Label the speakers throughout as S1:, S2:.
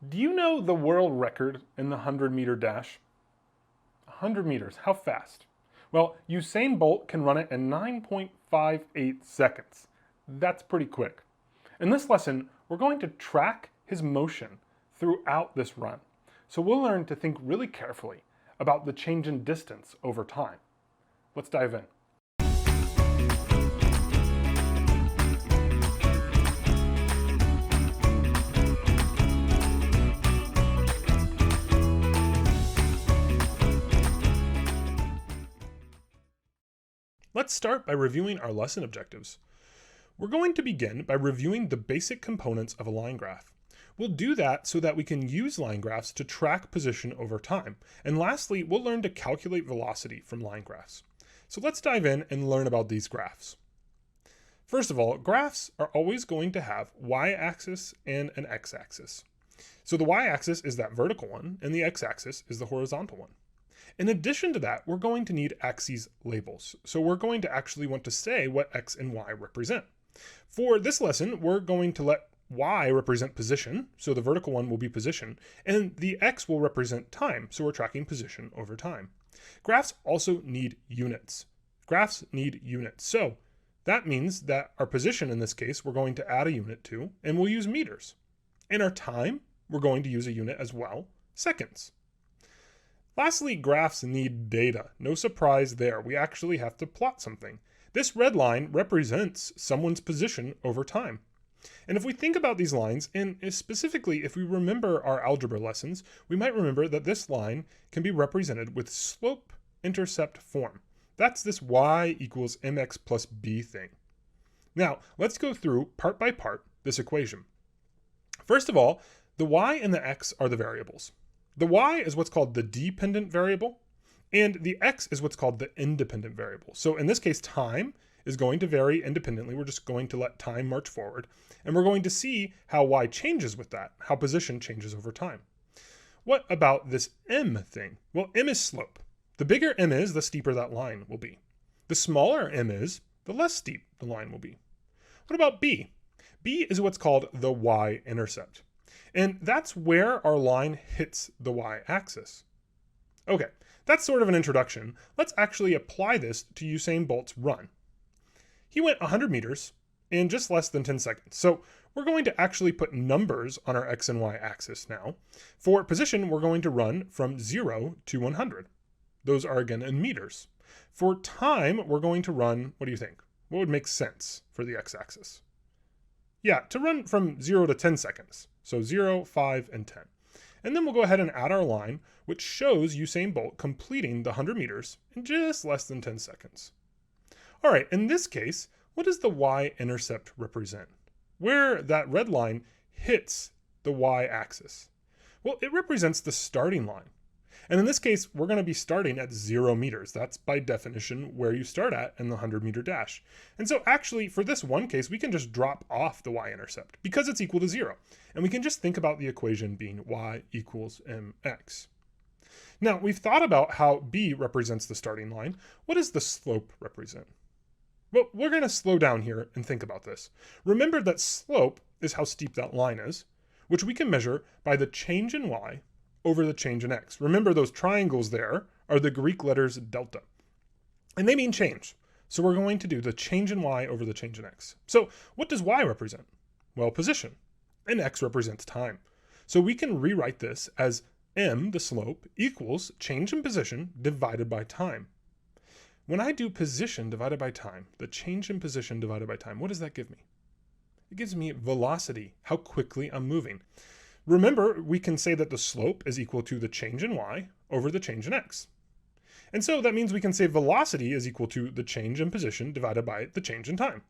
S1: Do you know the world record in the 100-meter dash? 100 meters, how fast? Well, Usain Bolt can run it in 9.58 seconds. That's pretty quick. In this lesson, we're going to track his motion throughout this run. So we'll learn to think really carefully about the change in distance over time. Let's dive in. Let's start by reviewing our lesson objectives. We're going to begin by reviewing the basic components of a line graph. We'll do that so that we can use line graphs to track position over time. And lastly, we'll learn to calculate velocity from line graphs. So let's dive in and learn about these graphs. First of all, graphs are always going to have y-axis and an x-axis. So the y-axis is that vertical one, and the x-axis is the horizontal one. In addition to that, we're going to need axes labels. So we're going to actually want to say what x and y represent. For this lesson, we're going to let y represent position, so the vertical one will be position, and the x will represent time, so we're tracking position over time. Graphs also need units. Graphs need units, so that means that our position in this case, we're going to add a unit to, and we'll use meters. And our time, we're going to use a unit as well, seconds. Lastly, graphs need data. No surprise there. We actually have to plot something. This red line represents someone's position over time. And if we think about these lines, and specifically if we remember our algebra lessons, we might remember that this line can be represented with slope-intercept form. That's this y equals mx plus b thing. Now, let's go through part by part this equation. First of all, the y and the x are the variables. The y is what's called the dependent variable, and the x is what's called the independent variable. So in this case, time is going to vary independently. We're just going to let time march forward, and we're going to see how y changes with that, how position changes over time. What about this m thing? Well, m is slope. The bigger m is, the steeper that line will be. The smaller m is, the less steep the line will be. What about b? b is what's called the y-intercept. And that's where our line hits the y-axis. Okay, that's sort of an introduction. Let's actually apply this to Usain Bolt's run. He went 100 meters in just less than 10 seconds. So we're going to actually put numbers on our x and y axis now. For position, we're going to run from 0 to 100. Those are again in meters. For time, we're going to run, what do you think? What would make sense for the x-axis? Yeah, to run from 0 to 10 seconds. So 0, 5, and 10. And then we'll go ahead and add our line, which shows Usain Bolt completing the 100 meters in just less than 10 seconds. All right, in this case, what does the y-intercept represent? Where that red line hits the y-axis? Well, it represents the starting line. And in this case, we're going to be starting at 0 meters. That's by definition where you start at in the 100-meter dash. And so actually, for this one case, we can just drop off the y-intercept because it's equal to 0. And we can just think about the equation being y equals mx. Now, we've thought about how b represents the starting line. What does the slope represent? Well, we're going to slow down here and think about this. Remember that slope is how steep that line is, which we can measure by the change in y over the change in x. Remember, those triangles there are the Greek letters delta, and they mean change. So we're going to do the change in y over the change in x. So what does y represent? Well, position, and x represents time. So we can rewrite this as m, the slope, equals change in position divided by time. When I do position divided by time, the change in position divided by time, what does that give me? It gives me velocity, how quickly I'm moving. Remember, we can say that the slope is equal to the change in y over the change in x. And so that means we can say velocity is equal to the change in position divided by the change in time.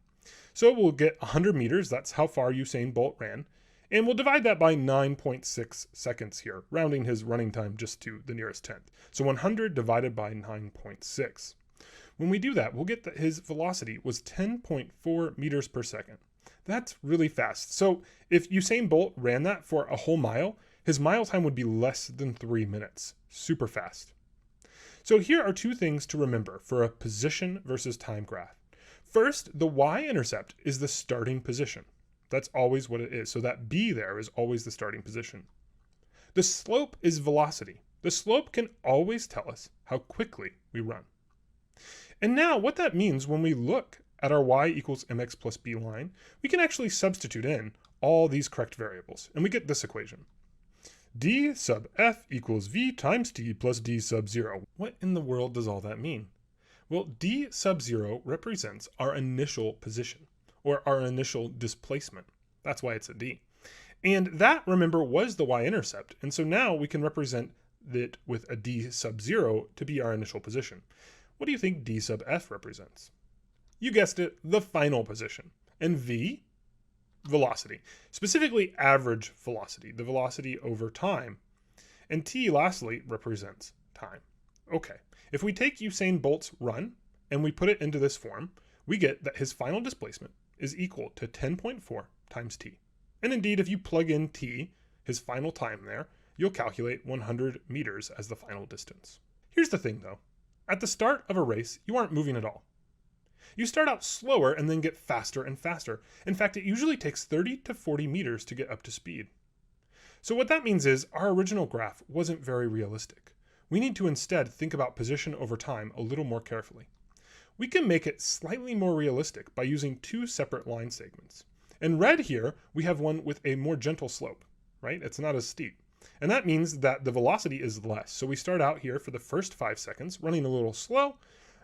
S1: So we'll get 100 meters, that's how far Usain Bolt ran, and we'll divide that by 9.6 seconds here, rounding his running time just to the nearest tenth. So 100 divided by 9.6. When we do that, we'll get that his velocity was 10.4 meters per second. That's really fast. So if Usain Bolt ran that for a whole mile, his mile time would be less than 3 minutes. Super fast. So here are two things to remember for a position versus time graph. First, the y-intercept is the starting position. That's always what it is. So that b there is always the starting position. The slope is velocity. The slope can always tell us how quickly we run. And now what that means when we look at our y equals mx plus b line, we can actually substitute in all these correct variables, and we get this equation. D sub f equals v times t plus d sub 0. What in the world does all that mean? Well, d sub 0 represents our initial position, or our initial displacement. That's why it's a d. And that, remember, was the y-intercept, and so now we can represent it with a d sub 0 to be our initial position. What do you think d sub f represents? You guessed it, the final position. And v, velocity, specifically average velocity, the velocity over time. And t, lastly, represents time. Okay, if we take Usain Bolt's run and we put it into this form, we get that his final displacement is equal to 10.4 times t. And indeed, if you plug in t, his final time there, you'll calculate 100 meters as the final distance. Here's the thing though, at the start of a race, you aren't moving at all. You start out slower and then get faster and faster. In fact, it usually takes 30 to 40 meters to get up to speed. So what that means is our original graph wasn't very realistic. We need to instead think about position over time a little more carefully. We can make it slightly more realistic by using two separate line segments. In red here, we have one with a more gentle slope, right? It's not as steep. And that means that the velocity is less. So we start out here for the first 5 seconds, running a little slow,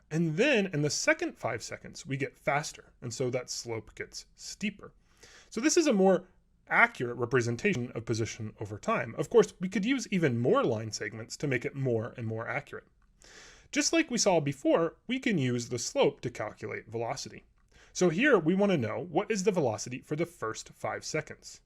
S1: and then in the second 5 seconds, we get faster. And so that slope gets steeper. So this is a more accurate representation of position over time. Of course, we could use even more line segments to make it more and more accurate. Just like we saw before, we can use the slope to calculate velocity. So here we want to know what is the velocity for the first 5 seconds.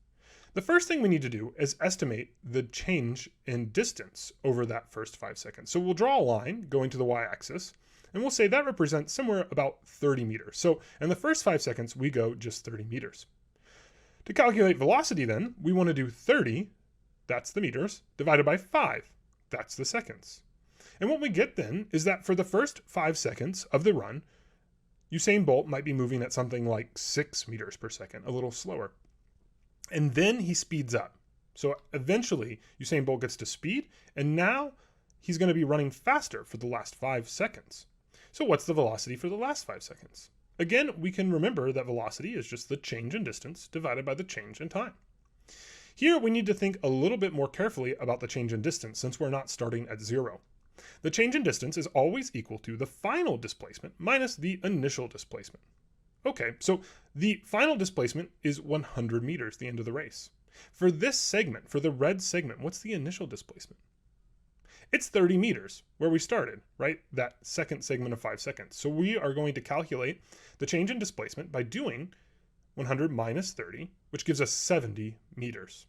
S1: The first thing we need to do is estimate the change in distance over that first 5 seconds. So we'll draw a line going to the y-axis, and we'll say that represents somewhere about 30 meters. So in the first 5 seconds, we go just 30 meters. To calculate velocity then, we want to do 30, that's the meters, divided by 5, that's the seconds. And what we get then is that for the first 5 seconds of the run, Usain Bolt might be moving at something like 6 meters per second, a little slower. And then he speeds up. So eventually Usain Bolt gets to speed, and now he's going to be running faster for the last 5 seconds. So what's the velocity for the last 5 seconds? Again, we can remember that velocity is just the change in distance divided by the change in time. Here we need to think a little bit more carefully about the change in distance since we're not starting at 0. The change in distance is always equal to the final displacement minus the initial displacement. Okay, so the final displacement is 100 meters, the end of the race. For this segment, for the red segment, what's the initial displacement? It's 30 meters, where we started, right? That second segment of 5 seconds. So we are going to calculate the change in displacement by doing 100 minus 30, which gives us 70 meters.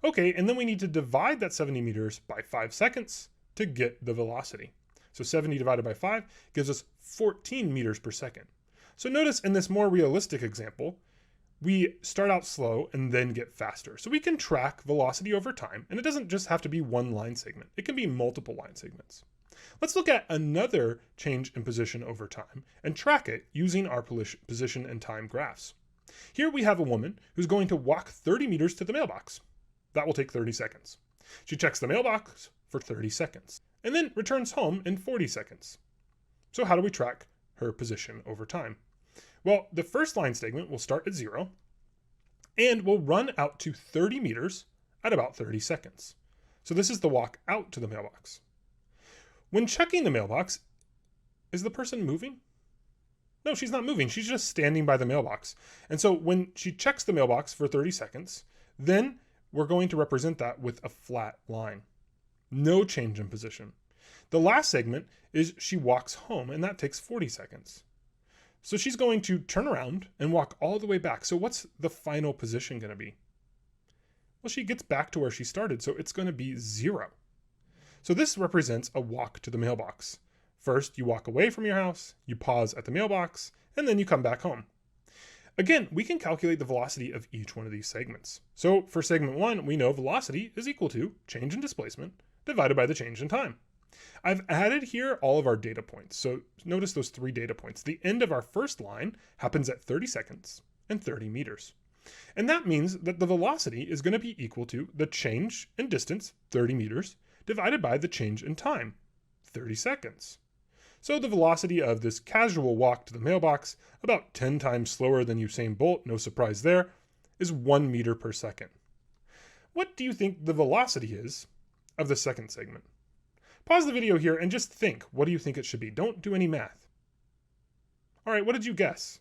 S1: Okay, and then we need to divide that 70 meters by 5 seconds to get the velocity. So 70 divided by 5 gives us 14 meters per second. So notice in this more realistic example, we start out slow and then get faster. So we can track velocity over time, and it doesn't just have to be one line segment. It can be multiple line segments. Let's look at another change in position over time and track it using our position and time graphs. Here we have a woman who's going to walk 30 meters to the mailbox. That will take 30 seconds. She checks the mailbox for 30 seconds and then returns home in 40 seconds. So how do we track her position over time? Well, the first line segment will start at 0 and will run out to 30 meters at about 30 seconds. So this is the walk out to the mailbox. When checking the mailbox, is the person moving? No, she's not moving. She's just standing by the mailbox. And so when she checks the mailbox for 30 seconds, then we're going to represent that with a flat line. No change in position. The last segment is she walks home, and that takes 40 seconds. So she's going to turn around and walk all the way back. So what's the final position going to be? Well, she gets back to where she started, so it's going to be 0. So this represents a walk to the mailbox. First, you walk away from your house, you pause at the mailbox, and then you come back home. Again, we can calculate the velocity of each one of these segments. So for segment 1, we know velocity is equal to change in displacement divided by the change in time. I've added here all of our data points. So notice those 3 data points. The end of our first line happens at 30 seconds and 30 meters. And that means that the velocity is going to be equal to the change in distance, 30 meters, divided by the change in time, 30 seconds. So the velocity of this casual walk to the mailbox, about 10 times slower than Usain Bolt, no surprise there, is 1 meter per second. What do you think the velocity is of the second segment? Pause the video here and just think, what do you think it should be? Don't do any math. All right, what did you guess?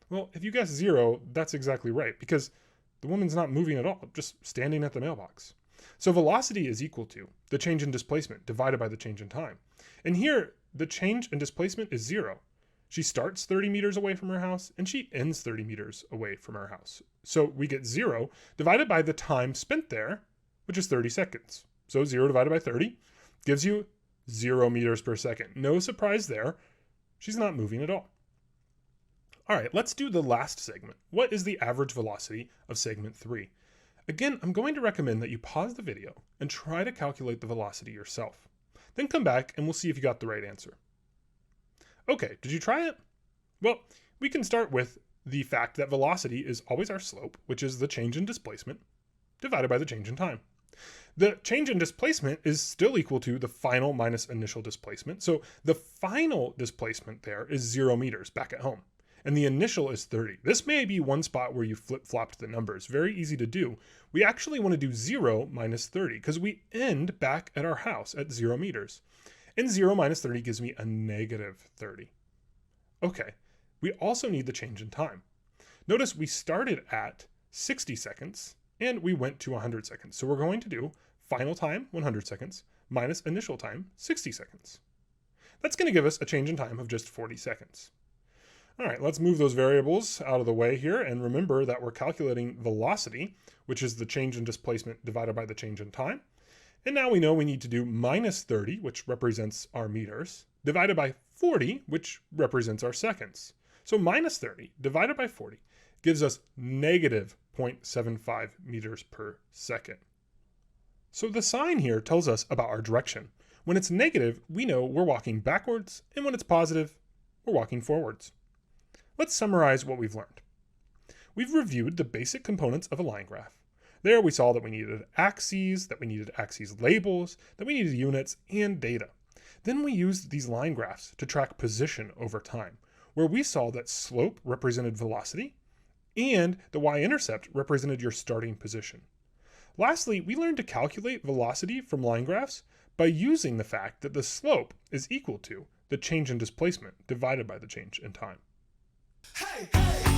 S1: Well, if you guess 0, that's exactly right, because the woman's not moving at all, just standing at the mailbox. So velocity is equal to the change in displacement divided by the change in time. And here, the change in displacement is 0. She starts 30 meters away from her house, and she ends 30 meters away from her house. So we get 0 divided by the time spent there, which is 30 seconds. So 0 divided by 30 gives you 0 meters per second. No surprise there. She's not moving at all. All right, let's do the last segment. What is the average velocity of segment 3? Again, I'm going to recommend that you pause the video and try to calculate the velocity yourself. Then come back and we'll see if you got the right answer. Okay, did you try it? Well, we can start with the fact that velocity is always our slope, which is the change in displacement, divided by the change in time. The change in displacement is still equal to the final minus initial displacement. So the final displacement there is 0 meters back at home. And the initial is 30. This may be one spot where you flip-flopped the numbers. Very easy to do. We actually want to do 0 minus 30 because we end back at our house at 0 meters. And 0 minus 30 gives me a negative 30. Okay, we also need the change in time. Notice we started at 60 seconds and we went to 100 seconds. So we're going to do final time, 100 seconds, minus initial time, 60 seconds. That's going to give us a change in time of just 40 seconds. All right, let's move those variables out of the way here and remember that we're calculating velocity, which is the change in displacement divided by the change in time. And now we know we need to do minus 30, which represents our meters, divided by 40, which represents our seconds. So minus 30 divided by 40 gives us negative 0.75 meters per second. So the sign here tells us about our direction. When it's negative, we know we're walking backwards, and when it's positive, we're walking forwards. Let's summarize what we've learned. We've reviewed the basic components of a line graph. There we saw that we needed axes labels, that we needed units and data. Then we used these line graphs to track position over time, where we saw that slope represented velocity and the y-intercept represented your starting position. Lastly, we learned to calculate velocity from line graphs by using the fact that the slope is equal to the change in displacement divided by the change in time.
S2: Hey, hey!